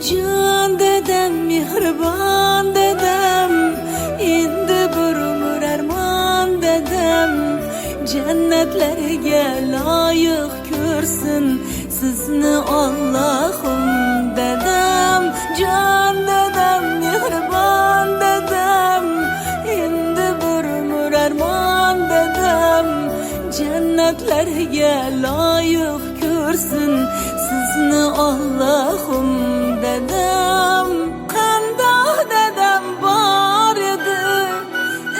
Can dedem, mehribon dedem, endi bir umr armon dedem. Jannatlarga loyiq ko'rsin sizni Allohim dedem. Can dedem, mehribon dedem, endi bir umr armon dedem. Jannatlarga loyiq ko'rsin sizni Allohim dedem. Qandoq dedem bor edi,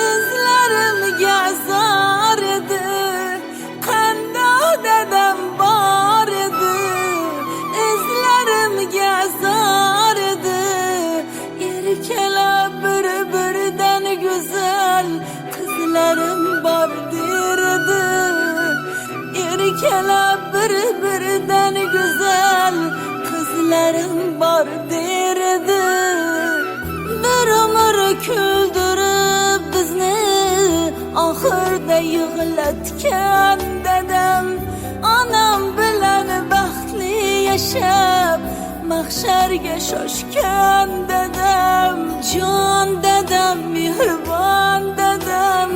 izlarimga zor edi. Qandoq dedem bor edi, izlarimga zor edi. Erkalar bir-biridan go'zal qizlarim bor derdi. Erkalar bir-biridan go'zal qizlarim bor derdi. Bir umr kuldirib bizni oxirda yig'latgan dedem. Onam bilan baxtli yashab mahsharga shoshgan dedem. Jon dedem, mehribon dedem,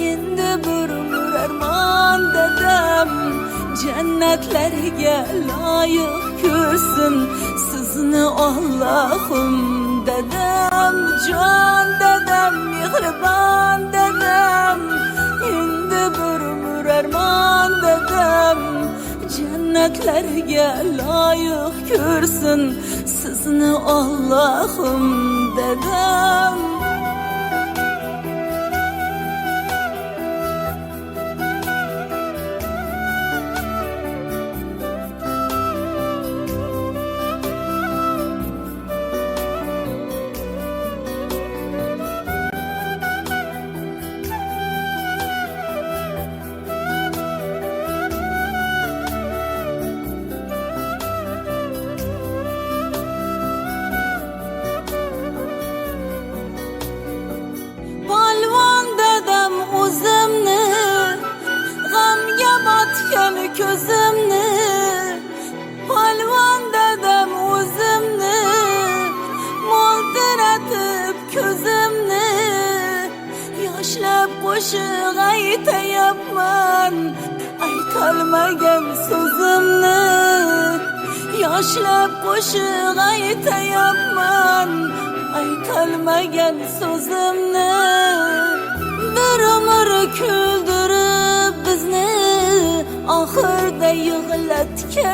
endi bir umr armon dedem. Jannatlarga loyiq ko'rsin sizni Allohim dedem. Jon dedem, mehribon dedem, endi bir umr armon dedem. Jannatlarga loyiq ko'rsin sizni Allohim dedem. Ko'zimni polvon dedem o'zimni mo'ltiratib ko'zimni yoshlab qo'shiq aytayapman aytolmagan so'zimni yoshlab qo'shiq aytayapman aytolmagan so'zimni bir umr kuldirib bizni oxirda yig'latgan